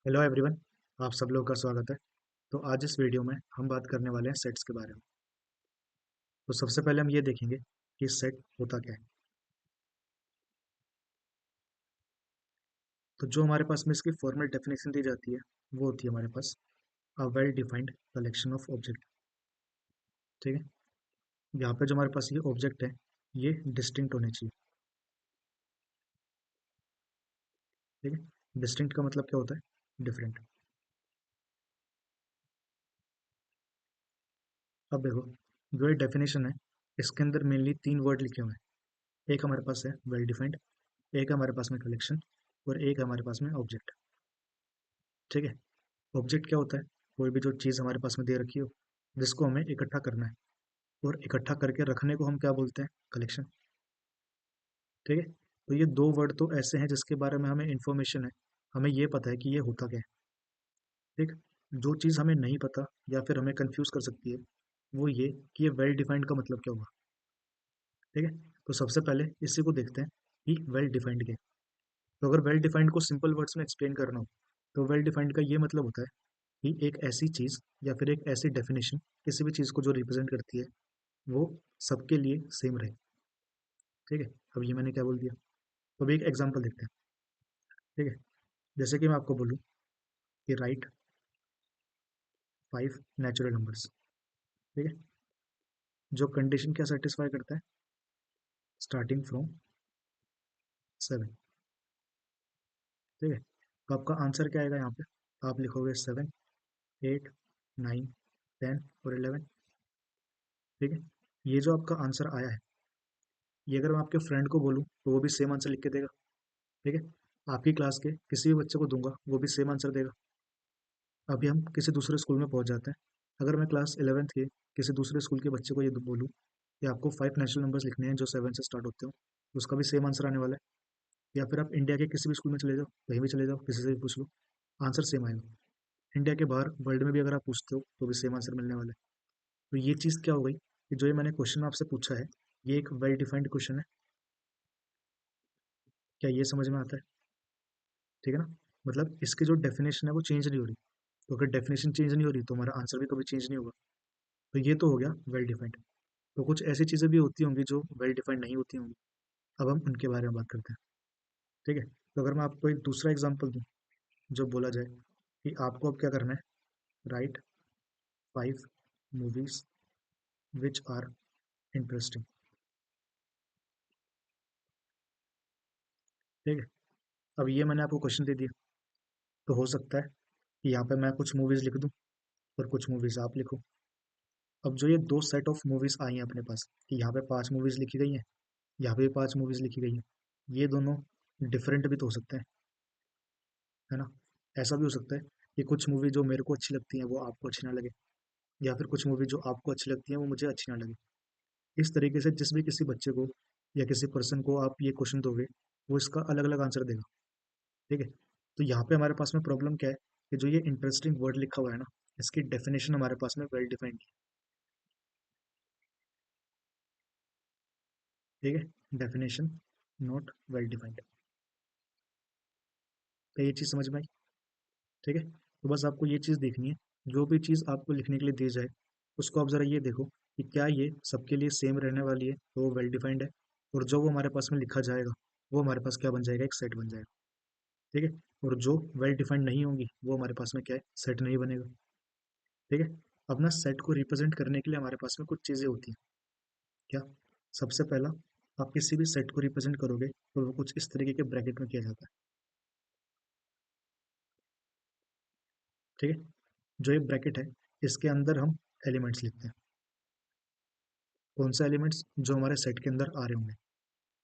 Hello everyone. आप सब लोगों का स्वागत है। तो आज इस वीडियो में हम बात करने वाले हैं सेट्स के बारे में। तो सबसे पहले हम ये देखेंगे कि सेट होता क्या है। तो जो हमारे पास में इसकी फॉर्मल डेफिनेशन दी जाती है वो होती है हमारे पास a well defined collection of object. ठीक है। यहाँ पे जो हमारे पास ये ऑब्जेक्ट है ये डिस्टिंक्ट होने चाहिए। ठीक है। डिस्टिंक्ट का मतलब क्या होता है? डिफरेंट। अब देखो, जो ये डेफिनेशन है इसके अंदर मेनली तीन वर्ड लिखे हुए हैं। एक हमारे पास है वेल डिफाइंड, एक हमारे पास में कलेक्शन, और एक हमारे पास में ऑब्जेक्ट। ठीक है। ऑब्जेक्ट क्या होता है? कोई भी जो चीज़ हमारे पास में दे रखी हो जिसको हमें इकट्ठा करना है, और इकट्ठा करके रखने को हम क्या बोलते हैं? कलेक्शन। ठीक है। तो ये दो वर्ड तो ऐसे हैं जिसके बारे में हमें इंफॉर्मेशन है, हमें ये पता है कि ये होता क्या है। ठीक। जो चीज़ हमें नहीं पता या फिर हमें कंफ्यूज कर सकती है वो ये कि ये वेल डिफाइंड का मतलब क्या हुआ। ठीक है। तो सबसे पहले इसी को देखते हैं कि वेल डिफाइंड क्या है। तो अगर वेल डिफाइंड को सिंपल वर्ड्स में एक्सप्लेन करना हो तो वेल डिफाइंड का ये मतलब होता है कि एक ऐसी चीज़ या फिर एक ऐसी डेफिनेशन किसी भी चीज़ को जो रिप्रेजेंट करती है वो सबके लिए सेम रहे। ठीक है। अब ये मैंने क्या बोल दिया। तो अभी एक एग्जांपल देखते हैं। ठीक है। जैसे कि मैं आपको बोलूँ कि राइट 5 नेचुरल नंबर्स। ठीक है। जो कंडीशन क्या सेटिस्फाई करता है? Starting from 7। ठीक है। तो आपका आंसर क्या आएगा यहाँ पे? आप लिखोगे 7, 8, 9, 10 और 11। ठीक है। ये जो आपका आंसर आया है ये अगर मैं आपके फ्रेंड को बोलूँ तो वो भी सेम आंसर लिख के देगा। ठीक है। आपकी क्लास के किसी भी बच्चे को दूंगा वो भी सेम आंसर देगा। अभी हम किसी दूसरे स्कूल में पहुंच जाते हैं। अगर मैं क्लास 11th के किसी दूसरे स्कूल के बच्चे को ये बोलूँ कि आपको 5 नेचुरल नंबर्स लिखने हैं जो 7 से स्टार्ट होते हो, तो उसका भी सेम आंसर आने वाला है। या फिर आप इंडिया के किसी भी स्कूल में चले जाओ, कहीं भी चले जाओ, किसी से भी पूछ लो, आंसर सेम आएगा। इंडिया के बाहर वर्ल्ड में भी अगर आप पूछते हो तो भी सेम आंसर मिलने वाला है। तो ये चीज़ क्या हो गई कि जो ये मैंने क्वेश्चन आपसे पूछा है ये एक वेल डिफाइंड क्वेश्चन है। क्या ये समझ में आता है? ठीक है ना। मतलब इसकी जो डेफिनेशन है वो चेंज नहीं हो रही। तो अगर डेफिनेशन चेंज नहीं हो रही तो हमारा आंसर भी कभी चेंज नहीं होगा। तो ये तो हो गया वेल डिफाइंड। तो कुछ ऐसी चीज़ें भी होती होंगी जो वेल डिफाइंड नहीं होती होंगी। अब हम उनके बारे में बात करते हैं। ठीक है। तो अगर मैं आपको एक दूसरा एग्जांपल दूं जो बोला जाए कि आपको अब क्या करना है, write 5 movies which are interesting. ठीक है। अब ये मैंने आपको क्वेश्चन दे दिया, तो हो सकता है कि यहाँ पे मैं कुछ मूवीज लिख दूं और कुछ मूवीज आप लिखो। अब जो ये दो सेट ऑफ मूवीज आई हैं अपने पास कि यहाँ पे 5 मूवीज लिखी गई हैं, यहाँ पे भी 5 मूवीज लिखी गई हैं, ये दोनों डिफरेंट भी तो हो सकते हैं, है ना। ऐसा भी हो सकता है कि कुछ मूवी जो मेरे को अच्छी लगती है वो आपको अच्छी ना लगे, या फिर कुछ मूवी जो आपको अच्छी लगती है वो मुझे अच्छी ना लगे। इस तरीके से जिस भी किसी बच्चे को या किसी पर्सन को आप ये क्वेश्चन दोगे वो इसका अलग अलग आंसर देगा। ठीक है। तो यहाँ पे हमारे पास में प्रॉब्लम क्या है कि जो ये इंटरेस्टिंग वर्ड लिखा हुआ है ना, इसकी डेफिनेशन हमारे पास में वेल डिफाइंड है। ठीक है। Definition not well defined. तो ये चीज़ समझ में आई? ठीक है। तो बस आपको ये चीज़ देखनी है, जो भी चीज़ आपको लिखने के लिए दी जाए उसको आप ज़रा ये देखो कि क्या ये सबके लिए सेम रहने वाली है तो वो वेल डिफाइंड है, और जो वो हमारे पास में लिखा जाएगा वो हमारे पास क्या बन जाएगा? एक सेट बन जाएगा। ठीक है। और जो वेल डिफाइंड नहीं होंगी वो हमारे पास में क्या है? सेट नहीं बनेगा। ठीक है। अब ना सेट को रिप्रेजेंट करने के लिए हमारे पास में कुछ चीज़ें होती हैं। क्या? सबसे पहला, आप किसी भी सेट को रिप्रेजेंट करोगे तो वो कुछ इस तरीके के ब्रैकेट में किया जाता है। ठीक है। जो ये ब्रैकेट है इसके अंदर हम एलिमेंट्स लिखते हैं। कौन सा एलिमेंट्स? जो हमारे सेट के अंदर आ रहे होंगे।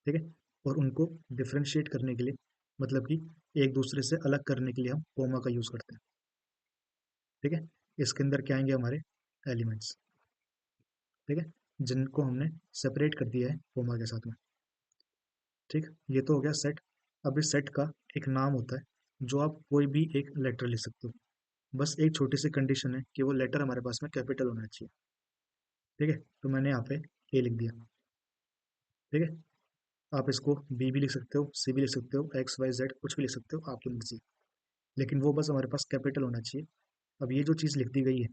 ठीक है। और उनको डिफ्रेंशिएट करने के लिए, मतलब कि एक दूसरे से अलग करने के लिए हम कोमा का यूज़ करते हैं। ठीक है। इसके अंदर क्या आएंगे? हमारे एलिमेंट्स। ठीक है। जिनको हमने सेपरेट कर दिया है कोमा के साथ में। ठीक। ये तो हो गया सेट। अब इस सेट का एक नाम होता है जो आप कोई भी एक लेटर लिख सकते हो। बस एक छोटी सी कंडीशन है कि वो लेटर हमारे पास में कैपिटल होना चाहिए। ठीक है। तो मैंने यहाँ पे ए लिख दिया। ठीक है। आप इसको बी भी लिख सकते हो, सी भी लिख सकते हो, एक्स वाई जेड कुछ भी लिख सकते हो, आपकी मर्जी। लेकिन वो बस हमारे पास कैपिटल होना चाहिए। अब ये जो चीज़ लिख दी गई है,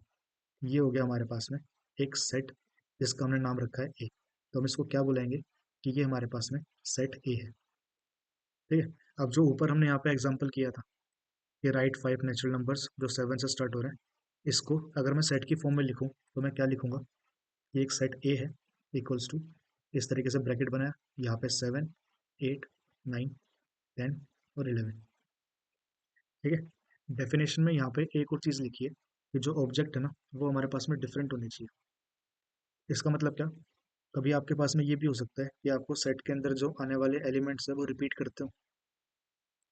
ये हो गया हमारे पास में एक सेट जिसका हमने नाम रखा है ए। तो हम इसको क्या बुलाएंगे कि ये हमारे पास में सेट ए है। ठीक है। अब जो ऊपर हमने यहाँ पे एग्जांपल किया था कि राइट 5 नेचुरल नंबर्स जो 7 से स्टार्ट हो रहे हैं, इसको अगर मैं सेट की फॉर्म में लिखूं तो मैं क्या लिखूंगा, ये एक सेट ए है इक्वल्स टू, इस तरीके से ब्रैकेट बनाया, यहाँ पे 7 8 9 10 और 11। ठीक है। डेफिनेशन में यहाँ पे एक और चीज़ लिखी है कि जो ऑब्जेक्ट है ना वो हमारे पास में डिफरेंट होनी चाहिए। इसका मतलब क्या, कभी आपके पास में ये भी हो सकता है कि आपको सेट के अंदर जो आने वाले एलिमेंट्स है वो रिपीट करते हो।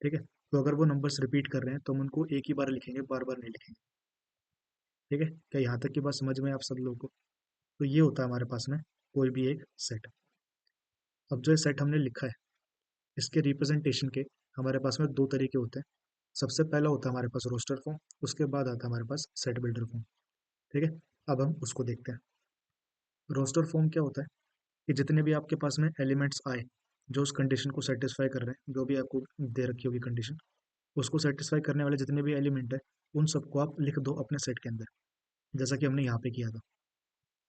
ठीक है। तो अगर वो नंबर्स रिपीट कर रहे हैं तो हम उनको एक ही बार लिखेंगे, बार बार नहीं लिखेंगे। ठीक है। क्या यहाँ तक की बात समझ में है आप सब लोगों को? तो ये होता है हमारे पास में कोई भी एक सेट। अब जो ये सेट हमने लिखा है, इसके रिप्रेजेंटेशन के हमारे पास में दो तरीके होते हैं। सबसे पहला होता है हमारे पास रोस्टर फॉर्म, उसके बाद आता है हमारे पास सेट बिल्डर फॉर्म। ठीक है। अब हम उसको देखते हैं। रोस्टर फॉर्म क्या होता है कि जितने भी आपके पास में एलिमेंट्स आए जो उस कंडीशन को सेटिस्फाई कर रहे हैं, जो भी आपको दे रखी होगी कंडीशन, उसको सेटिस्फाई करने वाले जितने भी एलिमेंट है उन सबको आप लिख दो अपने सेट के अंदर, जैसा कि हमने यहाँ पे किया था।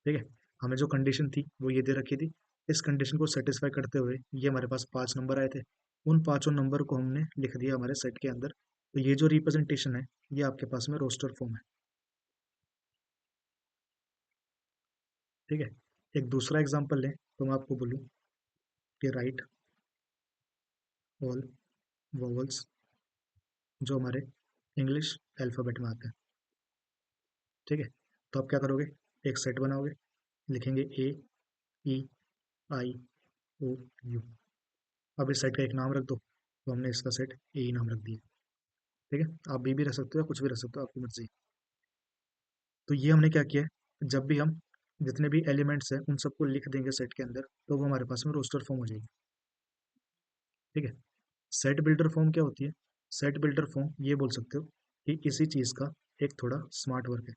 ठीक है। हमें जो कंडीशन थी वो ये दे रखी थी, इस कंडीशन को सेटिस्फाई करते हुए ये हमारे पास 5 नंबर आए थे, उन पांचों नंबर को हमने लिख दिया हमारे सेट के अंदर। तो ये जो रिप्रेजेंटेशन है ये आपके पास में रोस्टर फॉर्म है। ठीक है। एक दूसरा एग्जांपल लें तो मैं आपको बोलूँ कि राइट ऑल वोवल्स जो हमारे इंग्लिश अल्फ़ाबेट में आते हैं। ठीक है। तो आप क्या करोगे, एक सेट बनाओगे, लिखेंगे ए ई आई ओ यू। अब इस सेट का एक नाम रख दो, तो हमने इसका सेट ए ही नाम रख दिया। ठीक है। आप बी भी रख सकते हो या कुछ भी रख सकते हो, आपकी मर्जी। तो ये हमने क्या किया है, जब भी हम जितने भी एलिमेंट्स हैं उन सबको लिख देंगे सेट के अंदर तो वो हमारे पास में रोस्टर फॉर्म हो जाएगी। ठीक है। सेट बिल्डर फॉर्म क्या होती है, सेट बिल्डर फॉर्म ये बोल सकते हो कि किसी चीज़ का एक थोड़ा स्मार्ट वर्क है।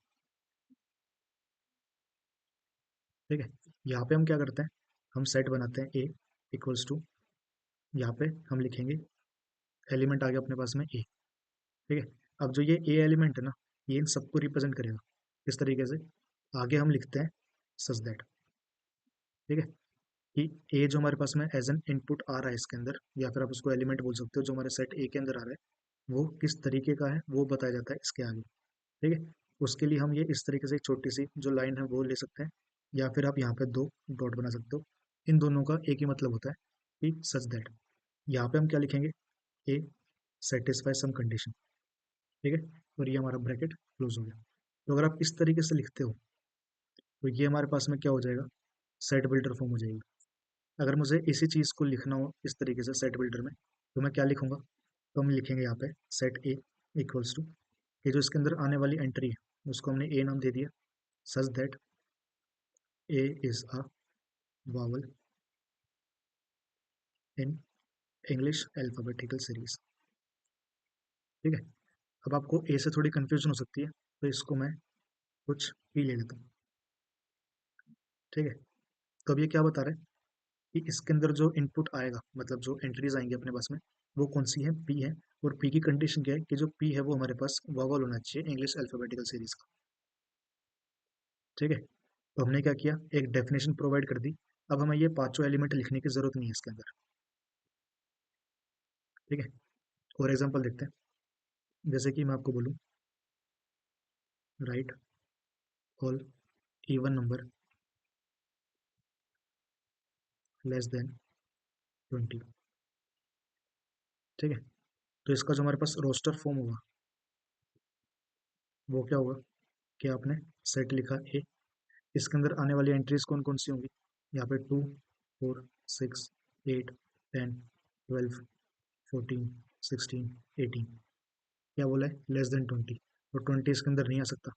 ठीक है। यहाँ पे हम क्या करते हैं, हम सेट बनाते हैं ए इक्वल्स टू, यहाँ पे हम लिखेंगे एलिमेंट आ गया अपने पास में ए। ठीक है। अब जो ये ए एलिमेंट है ना, ये इन सबको रिप्रेजेंट करेगा इस तरीके से। आगे हम लिखते हैं सच दैट। ठीक है। कि ए जो हमारे पास में एज एन इनपुट आ रहा है इसके अंदर, या फिर आप उसको एलिमेंट बोल सकते हो जो हमारे सेट ए के अंदर आ रहा है, वो किस तरीके का है वो बताया जाता है इसके आगे। ठीक है। उसके लिए हम ये इस तरीके से एक छोटी सी जो लाइन है वो ले सकते हैं, या फिर आप यहाँ पे दो डॉट बना सकते हो। इन दोनों का एक ही मतलब होता है कि सच दैट। यहाँ पे हम क्या लिखेंगे, ए सेटिस्फाई सम कंडीशन। ठीक है। और ये हमारा ब्रैकेट क्लोज हो गया। तो अगर आप इस तरीके से लिखते हो तो ये हमारे पास में क्या हो जाएगा, सेट बिल्डर फॉर्म हो जाएगी। अगर मुझे इसी चीज़ को लिखना हो इस तरीके से सेट बिल्डर में, तो मैं क्या लिखूंगा, तो हम लिखेंगे यहाँ पे सेट ए इक्वल्स टू, ये जो इसके अंदर आने वाली एंट्री है उसको हमने ए नाम दे दिया, such that A is a vowel in English alphabetical series. ठीक है। अब आपको ए से थोड़ी कंफ्यूजन हो सकती है, तो इसको मैं कुछ पी ले लेता हूँ। ठीक है। तो अब ये क्या बता रहा है कि इसके अंदर जो इनपुट आएगा, मतलब जो एंट्रीज आएंगी अपने पास में, वो कौन सी है, पी है। और पी की कंडीशन क्या है कि जो पी है वो हमारे पास वावल होना चाहिए इंग्लिश अल्फाबेटिकल सीरीज का। ठीक है। तो हमने क्या किया, एक डेफिनेशन प्रोवाइड कर दी। अब हमें ये पांचों एलिमेंट लिखने की जरूरत नहीं है इसके अंदर। ठीक है। और एग्जांपल देखते हैं, जैसे कि मैं आपको बोलूँ right all even number less than 20। ठीक है। तो इसका जो हमारे पास रोस्टर फॉर्म होगा वो क्या होगा कि आपने सेट लिखा ए, इसके अंदर आने वाली एंट्रीज कौन कौन सी होंगी, यहाँ पे 2 4 6 8 10 12 14 16 18। क्या बोला है, लेस देन 20, और 20 इसके अंदर नहीं आ सकता।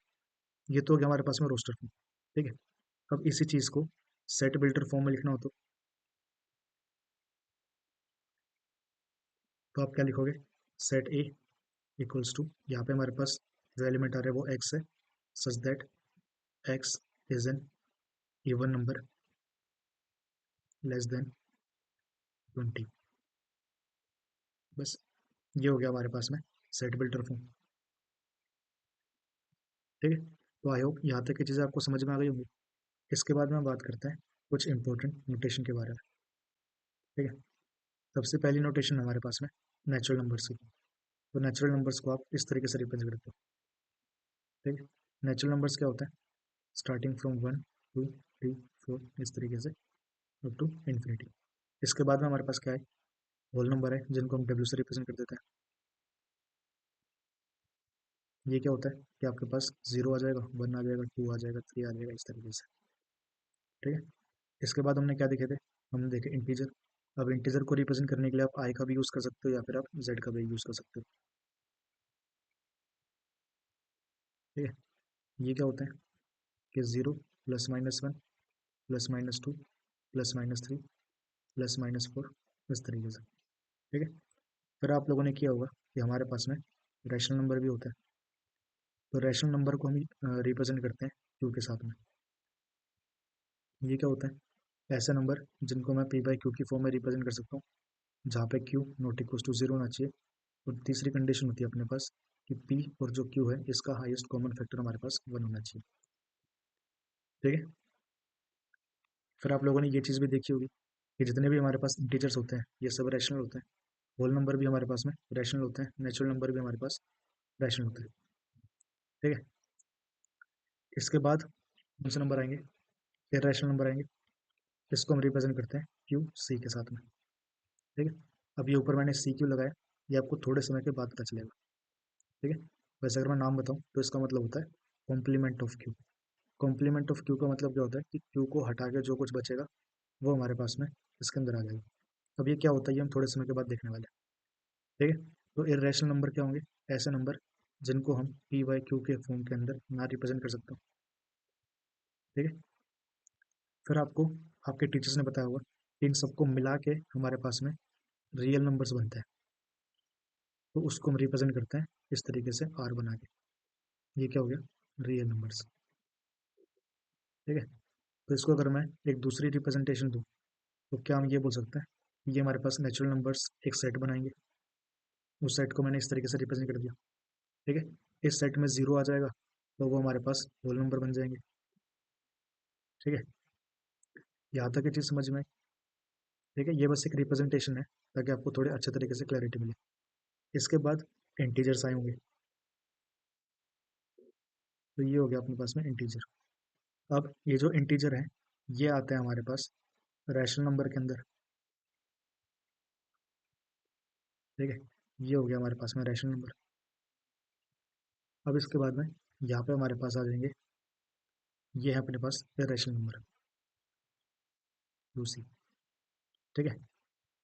ये तो हो गया हमारे पास में रोस्टर फॉर्म। ठीक है। अब इसी चीज़ को सेट बिल्डर फॉर्म में लिखना हो तो आप क्या लिखोगे, सेट ए इक्वल्स टू, यहाँ पे हमारे पास जो एलिमेंट आ रहा है वो एक्स है, such that x is an even number less than 20। बस ये हो गया हमारे पास में सेट बिल्डर फॉर्म। ठीक है, तो आई होप यहाँ तक की चीज़ें आपको समझ में आ गई होंगी। इसके बाद में बात करते हैं कुछ इंपॉर्टेंट नोटेशन के बारे में। ठीक है, सबसे पहली नोटेशन हमारे पास में नेचुरल नंबर्स की। तो नेचुरल नंबर्स को आप इस तरीके से रिप्रेजेंट करते हो। ठीक है, नेचुरल नंबर्स क्या होता है, स्टार्टिंग फ्रॉम 1 2 3 4 इस तरीके से अप टू इन्फिनिटी। इसके बाद में हमारे पास क्या है, होल नंबर है जिनको हम डब्ल्यू से रिप्रेजेंट कर देते हैं। ये क्या होता है कि आपके पास 0 आ जाएगा, 1 आ जाएगा, 2 आ जाएगा, 3 आ जाएगा, इस तरीके से। ठीक है, इसके बाद हमने क्या देखे थे, हमने देखे इंटीजर। अब इंटीजर को रिप्रेजेंट करने के लिए आप आई का भी यूज़ कर सकते हो या फिर आप जेड का भी यूज़ कर सकते हो। ठीक है, ये क्या होता है कि 0 +-1 +-2 +-3 +-4 इस तरीके से। ठीक है, फिर आप लोगों ने किया होगा कि हमारे पास में रैशनल नंबर भी होता है। तो रैशनल नंबर को हम रिप्रेजेंट करते हैं क्यू के साथ में। ये क्या होता है, ऐसे नंबर जिनको मैं पी बाई क्यू की फॉर्म में रिप्रेजेंट कर सकता हूँ, जहाँ पे क्यू नॉट इक्वल टू 0 होना चाहिए। और तीसरी कंडीशन होती है अपने पास कि पी और जो क्यू है इसका हाईएस्ट कॉमन फैक्टर हमारे पास 1 होना चाहिए। ठीक है, फिर आप लोगों ने ये चीज़ भी देखी होगी कि जितने भी हमारे पास इंटीजर्स होते हैं ये सब रैशनल होते हैं। होल नंबर भी हमारे पास में रैशनल होते हैं, नेचुरल नंबर भी हमारे पास रैशनल होते हैं। ठीक है, इसके बाद कौन से नंबर आएंगे, इरेशनल नंबर आएंगे। इसको हम रिप्रेजेंट करते हैं क्यू सी के साथ में। ठीक है, अब ये ऊपर मैंने सी क्यू लगाया, ये आपको थोड़े समय के बाद पता चलेगा। ठीक है, वैसे अगर मैं नाम बताऊं तो इसका मतलब होता है complement of Q. Complement of Q का मतलब क्या होता है कि क्यू को हटा के जो कुछ बचेगा वो हमारे पास में इसके अंदर आ जाएगा। अब ये क्या होता है ये हम थोड़े समय के बाद देखने वाले हैं। ठीक है, तो इरेशनल नंबर क्या होंगे, ऐसे नंबर जिनको हम पी वाई क्यू के फॉर्म के अंदर ना रिप्रेजेंट कर सकते हो। ठीक है, फिर आपको आपके टीचर्स ने बताया होगा कि इन सबको मिला के हमारे पास में रियल नंबर्स बनते हैं। तो उसको हम रिप्रेजेंट करते हैं इस तरीके से आर बना के। ये क्या हो गया, रियल नंबर्स। ठीक है, तो इसको अगर मैं एक दूसरी रिप्रेजेंटेशन दूँ तो क्या हम ये बोल सकते हैं, ये हमारे पास नेचुरल नंबर्स एक सेट बनाएंगे। उस सेट को मैंने इस तरीके से रिप्रेजेंट कर दिया। ठीक है, इस सेट में 0 आ जाएगा तो वो हमारे पास होल नंबर बन जाएंगे। ठीक है, यहाँ तक ये चीज़ समझ में आई। ठीक है, ये बस एक रिप्रेजेंटेशन है ताकि आपको थोड़े अच्छे तरीके से क्लैरिटी मिले। इसके बाद इंटीजर्स आए होंगे, तो ये हो गया अपने पास में इंटीजर। अब ये जो इंटीजर है ये आता है हमारे पास रैशनल नंबर के अंदर। ठीक है, ये हो गया हमारे पास में रैशनल नंबर। अब इसके बाद में यहाँ पे हमारे पास आ जाएंगे, ये है अपने पास इरेशनल नंबर दूसरी। ठीक है,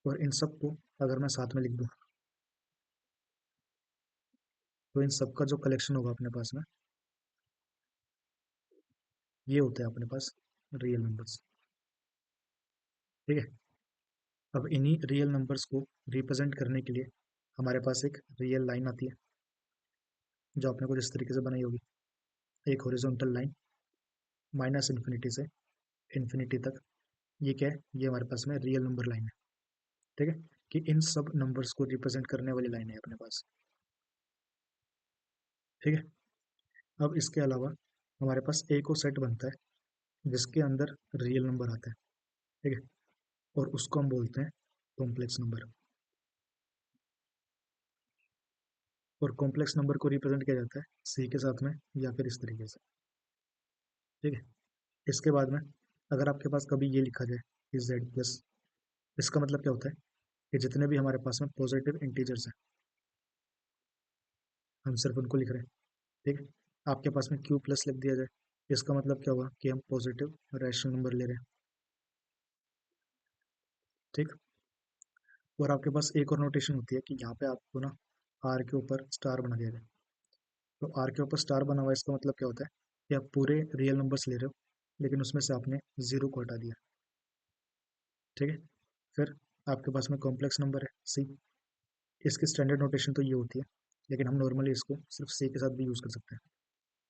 और इन सब को अगर मैं साथ में लिख दूँ तो इन सब का जो कलेक्शन होगा अपने पास में ये होता है अपने पास रियल नंबर्स। ठीक है, अब इन्हीं रियल नंबर्स को रिप्रेजेंट करने के लिए हमारे पास एक रियल लाइन आती है जो आपने कुछ इस तरीके से बनाई होगी, एक हॉरिजॉन्टल लाइन माइनस इन्फिनिटी से इन्फिनिटी तक। ये क्या है, ये हमारे पास में रियल नंबर लाइन है। ठीक है, कि इन सब नंबर्स को रिप्रेजेंट करने वाली लाइन है अपने पास। ठीक है, अब इसके अलावा हमारे पास एक और सेट बनता है जिसके अंदर रियल नंबर आता है। ठीक है, और उसको हम बोलते हैं कॉम्प्लेक्स नंबर। और कॉम्प्लेक्स नंबर को रिप्रेजेंट किया जाता है सी के साथ में या फिर इस तरीके से। ठीक है, इसके बाद में अगर आपके पास कभी ये लिखा जाए कि जेड प्लस, इसका मतलब क्या होता है कि जितने भी हमारे पास में पॉजिटिव इंटीजर्स हैं हम सिर्फ उनको लिख रहे हैं। ठीक है, आपके पास में क्यू प्लस लिख दिया जाए, इसका मतलब क्या हुआ कि हम पॉजिटिव रैशनल नंबर ले रहे हैं। ठीक, और आपके पास एक और नोटेशन होती है कि यहाँ पे आपको ना आर के ऊपर स्टार बना दिया जाए। तो आर के ऊपर स्टार बना हुआ है, इसका मतलब क्या होता है कि आप पूरे रियल नंबर्स ले रहे हो लेकिन उसमें से आपने जीरो को हटा दिया। ठीक है, फिर आपके पास में कॉम्प्लेक्स नंबर है सी। इसकी स्टैंडर्ड नोटेशन तो ये होती है लेकिन हम नॉर्मली इसको सिर्फ सी के साथ भी यूज़ कर सकते हैं।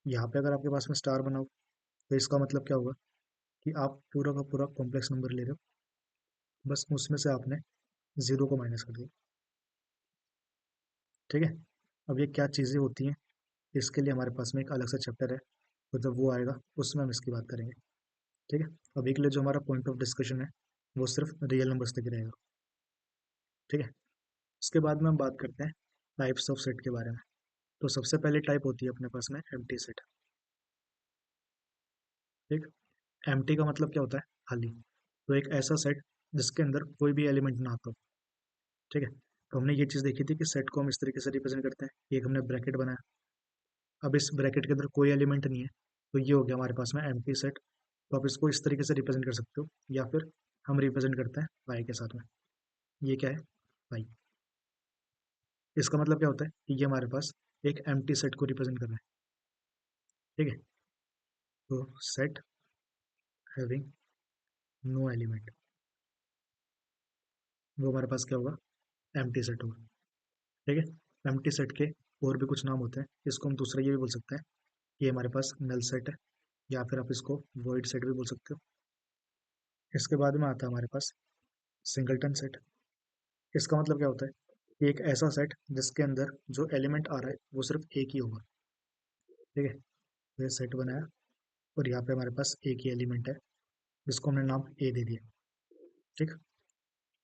यहाँ पे अगर आपके पास में स्टार बना हो तो इसका मतलब क्या होगा कि आप पूरा का पूरा कॉम्प्लेक्स नंबर ले रहे हो, बस उसमें से आपने जीरो को माइनस कर दिया। ठीक है, अब ये क्या चीज़ें होती हैं, इसके लिए हमारे पास में एक अलग सा चैप्टर है, तो जब वो आएगा उसमें हम इसकी बात करेंगे। ठीक है, अभी के लिए जो हमारा पॉइंट ऑफ डिस्कशन है वो सिर्फ रियल नंबर्स तक ही रहेगा। ठीक है, उसके बाद में हम बात करते हैं टाइप्स ऑफ सेट के बारे में। तो सबसे पहले टाइप होती है अपने पास में एम्प्टी सेट। ठीक, एम्प्टी का मतलब क्या होता है, खाली। तो एक ऐसा सेट जिसके अंदर कोई भी एलिमेंट ना आता हो। ठीक है, तो हमने ये चीज़ देखी थी कि सेट को हम इस तरीके से रिप्रेजेंट करते हैं, एक हमने ब्रैकेट बनाया, अब इस ब्रैकेट के अंदर कोई एलिमेंट नहीं है, तो ये हो गया हमारे पास में एम्प्टी सेट। तो आप इसको इस तरीके से रिप्रेजेंट कर सकते हो, या फिर हम रिप्रेजेंट करते हैं पाई के साथ में। ये क्या है, पाई। इसका मतलब क्या होता है कि ये हमारे पास एक एम्प्टी सेट को रिप्रेजेंट कर रहा है। ठीक है, तो सेट हैविंग नो एलिमेंट, वो हमारे पास क्या होगा, एम्प्टी सेट होगा। ठीक है, एम्प्टी सेट के और भी कुछ नाम होते हैं, इसको हम दूसरा ये भी बोल सकते हैं, ये हमारे पास नल सेट है, या फिर आप इसको वॉइड सेट भी बोल सकते हो। इसके बाद में आता है हमारे पास सिंगलटन सेट। इसका मतलब क्या होता है कि एक ऐसा सेट जिसके अंदर जो एलिमेंट आ रहा है वो सिर्फ एक ही होगा। ठीक है, तो ये सेट बनाया, और यहाँ पे हमारे पास एक ही एलिमेंट है जिसको हमने नाम ए दे दिया। ठीक,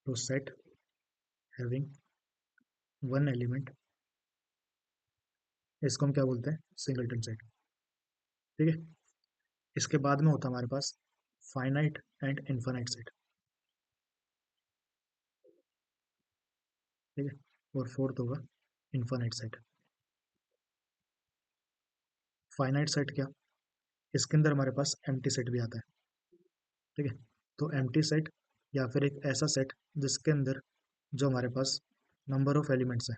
तो सेट हैविंग वन एलिमेंट, इसको हम क्या बोलते हैं, सिंगलटन सेट। ठीक है, इसके बाद में होता है हमारे पास फाइनाइट एंड इनफाइनाइट सेट। ठीक है, और फोर्थ होगा इनफाइनाइट सेट। फाइनाइट सेट क्या, इसके अंदर हमारे पास एम्प्टी सेट भी आता है। ठीक है, तो एम्प्टी सेट या फिर एक ऐसा सेट जिसके अंदर जो हमारे पास नंबर ऑफ एलिमेंट्स है,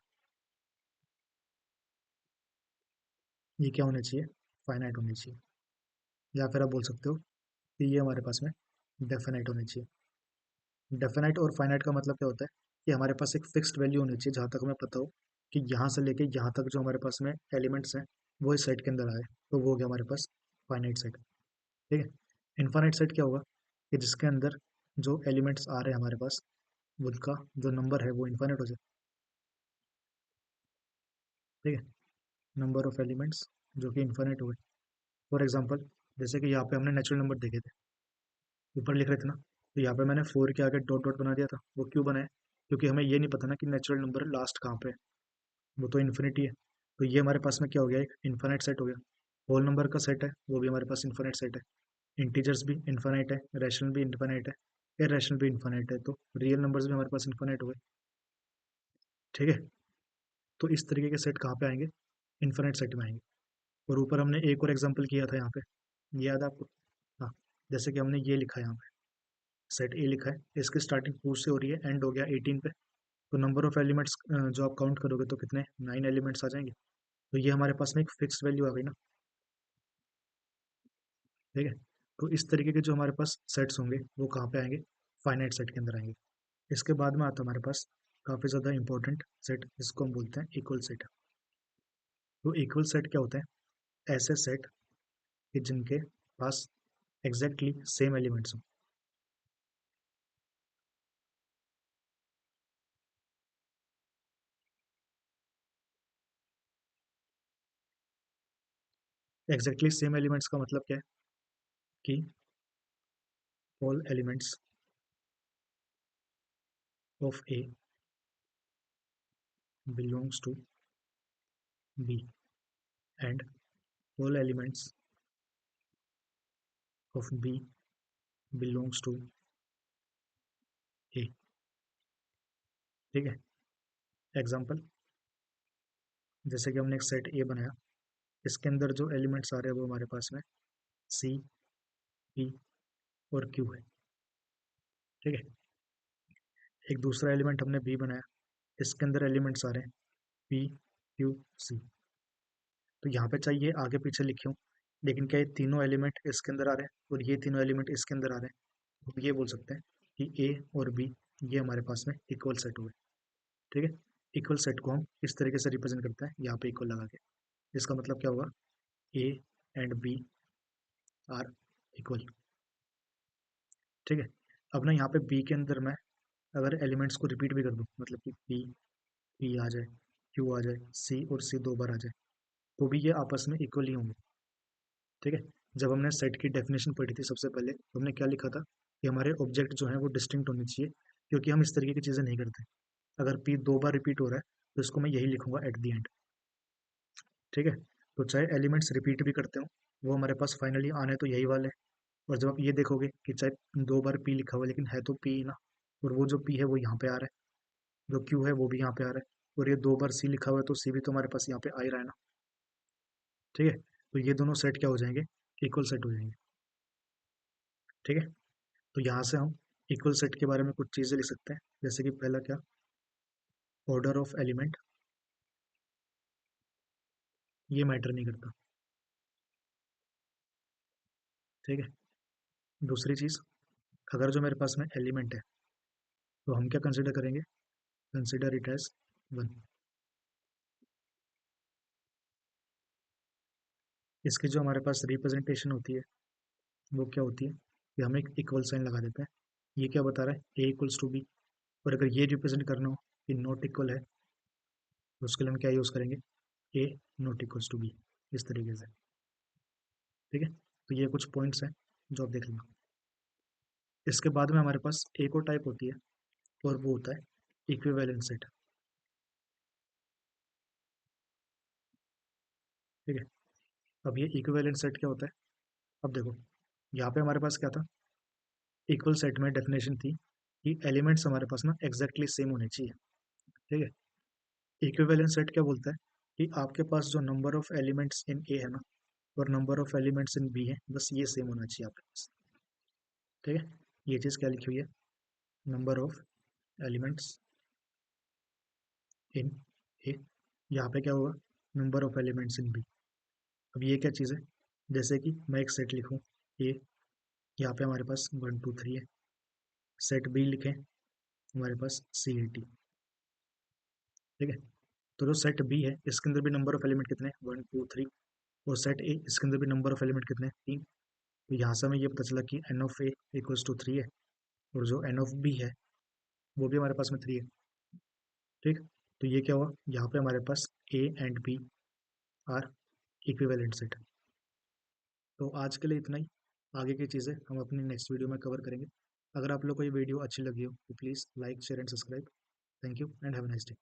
ये क्या होने चाहिए, फाइनाइट होनी चाहिए। या फिर आप बोल सकते हो कि ये हमारे पास में डेफिनाइट होनी चाहिए। डेफिनाइट और फाइनाइट का मतलब क्या होता है कि हमारे पास एक फिक्स्ड वैल्यू होनी चाहिए, जहाँ तक हमें पता हो कि यहाँ से लेके यहाँ तक जो हमारे पास में एलिमेंट्स हैं वो इस सेट के अंदर आए, तो वो हो गया हमारे पास फाइनाइट सेट। ठीक है, इनफाइनाइट सेट क्या होगा कि जिसके अंदर जो एलिमेंट्स आ रहे हैं हमारे पास, उनका जो नंबर है वो इनफाइनाइट हो जाए। ठीक है, नंबर ऑफ एलिमेंट्स जो कि इन्फाइनाइट हो गए। फॉर एग्जांपल, जैसे कि यहाँ पे हमने नेचुरल नंबर देखे थे, ऊपर लिख रहे थे ना, तो यहाँ पे मैंने 4 के आगे डॉट डॉट बना दिया था। वो क्यों बनाया, क्योंकि हमें ये नहीं पता ना कि नेचुरल नंबर लास्ट कहाँ पे है, वो तो इन्फिनिटी है। तो ये हमारे पास में क्या हो गया, एक इन्फाइनाइट सेट हो गया। होल नंबर का सेट है, वो भी हमारे पास इन्फाइनाइट सेट है। इंटीजर्स भी इन्फाइनाइट है, रैशनल भी इन्फाइनाइट है, इरेशनल भी इन्फाइनाइट है, तो रियल नंबर्स भी हमारे पास इन्फाइनाइट हो गए। ठीक है, तो इस तरीके के सेट कहाँ पे आएंगे, इन्फाइनाइट सेट में आएंगे। और ऊपर हमने एक और एग्जांपल किया था यहाँ पे, ये याद है आपको। हाँ, जैसे कि हमने ये लिखा है यहाँ पे, सेट ए लिखा है, इसकी स्टार्टिंग 2 से हो रही है, एंड हो गया 18 पे। तो नंबर ऑफ एलिमेंट्स जो आप काउंट करोगे तो कितने, 9 एलिमेंट्स आ जाएंगे। तो ये हमारे पास में एक फिक्स वैल्यू आ गई ना। ठीक है, तो इस तरीके के जो हमारे पास सेट्स होंगे वो कहाँ पे आएंगे, फाइनाइट सेट के अंदर आएंगे। इसके बाद में आता है हमारे पास काफ़ी ज़्यादा इंपॉर्टेंट सेट, जिसको हम बोलते हैं इक्वल सेट। तो इक्वल सेट क्या होता है, ऐसे सेट कि जिनके पास एग्जैक्टली सेम एलिमेंट्स हो। एग्जैक्टली सेम एलिमेंट्स का मतलब क्या है कि all elements of A belongs to B, and all elements of B belongs to A। ठीक है, एग्जांपल, जैसे कि हमने एक सेट ए बनाया, इसके अंदर जो एलिमेंट्स आ रहे हैं वो हमारे पास में सी, पी और क्यू है। ठीक है, एक दूसरा एलिमेंट हमने बी बनाया, इसके अंदर एलिमेंट्स आ रहे हैं पी, क्यू, सी। तो यहाँ पे चाहिए आगे पीछे लिखे हूँ, लेकिन क्या ये तीनों एलिमेंट इसके अंदर आ रहे हैं और ये तीनों एलिमेंट इसके अंदर आ रहे हैं, तो ये बोल सकते हैं कि ए और बी ये हमारे पास में इक्वल सेट हुए। ठीक है, इक्वल सेट को हम इस तरीके से रिप्रेजेंट करते हैं, यहाँ पे इक्वल लगा के। इसका मतलब क्या होगा, A and B are equal. ठीक है, अब ना यहाँ पे बी के अंदर मैं अगर एलिमेंट्स को रिपीट भी कर दूँ, मतलब कि पी, पी आ जाए, क्यू आ जाए, सी और सी दो बार आ जाए, तो भी ये आपस में इक्वल ही होंगे। ठीक है। जब हमने सेट की डेफिनेशन पढ़ी थी सबसे पहले, तो हमने क्या लिखा था कि हमारे ऑब्जेक्ट जो है वो डिस्टिंक्ट होने चाहिए, क्योंकि हम इस तरीके की चीज़ें नहीं करते। अगर पी दो बार रिपीट हो रहा है तो इसको मैं यही लिखूंगा एट दी एंड। ठीक है। तो चाहे एलिमेंट्स रिपीट भी करते हो, वो हमारे पास फाइनली आने तो यही वाले हैं। और जब आप ये देखोगे कि चाहे दो बार पी लिखा हुआ है, लेकिन है तो पी ना, और वो जो पी है वो यहाँ पे आ रहा है, जो क्यू है वो भी यहाँ पे आ रहा है, और ये दो बार सी लिखा हुआ है तो सी भी तो हमारे पास यहाँ पे आ ही रहा है ना। ठीक है। तो ये दोनों सेट क्या हो जाएंगे, इक्वल सेट हो जाएंगे। ठीक है। तो यहाँ से हम इक्वल सेट के बारे में कुछ चीज़ें लिख सकते हैं, जैसे कि पहला क्या, ऑर्डर ऑफ एलिमेंट, ये मैटर नहीं करता। ठीक है। दूसरी चीज़, अगर जो मेरे पास में एलिमेंट है तो हम क्या कंसिडर करेंगे, कंसिडर इट एज वन। इसकी जो हमारे पास रिप्रेजेंटेशन होती है वो क्या होती है कि हम एक इक्वल साइन लगा देते हैं। ये क्या बता रहा है, ए इक्वल्स टू बी। और अगर ये रिप्रेजेंट करना हो कि नॉट इक्वल है, तो उसके लिए हम क्या यूज़ करेंगे, ए नॉट इक्वल्स टू बी, इस तरीके से। ठीक है। तो ये कुछ पॉइंट्स हैं जो आप देख लेना। इसके बाद में हमारे पास एक और टाइप होती है, और वो होता है इक्विवेलेंट सेट। ठीक है। अब ये इक्विवेलेंट सेट क्या होता है, अब देखो, यहाँ पे हमारे पास क्या था, इक्वल सेट में डेफिनेशन थी कि एलिमेंट्स हमारे पास ना एग्जैक्टली सेम होने चाहिए। ठीक है। इक्विवेलेंट सेट क्या बोलता है कि आपके पास जो number of elements in A है ना, और number of elements in B है, बस ये सेम होना चाहिए आपके पास। ठीक है। ये चीज़ क्या लिखी हुई है, number of elements in A, यहाँ पे क्या होगा, number of elements in B. अब ये क्या चीज़ है, जैसे कि मैं एक सेट लिखूँ ए, यहाँ पे हमारे पास 1 2 3 है, सेट बी लिखें, हमारे पास CAT। ठीक है। तो जो सेट बी है इसके अंदर भी नंबर ऑफ एलिमेंट कितने हैं, 1 2 3। और सेट ए इसके अंदर भी नंबर ऑफ एलिमेंट कितने हैं, 3। तो यहाँ से हमें ये पता चला कि n of A equals to 3 है, और जो एन ऑफ बी है वो भी हमारे पास में 3 है। ठीक। तो ये क्या हुआ, यहाँ पे हमारे पास A and B are equivalent set. तो आज के लिए इतना ही। आगे की चीज़ें हम अपनी नेक्स्ट वीडियो में कवर करेंगे। अगर आप लोग को ये वीडियो अच्छी लगी हो तो please like share and subscribe. Thank you and have a nice day.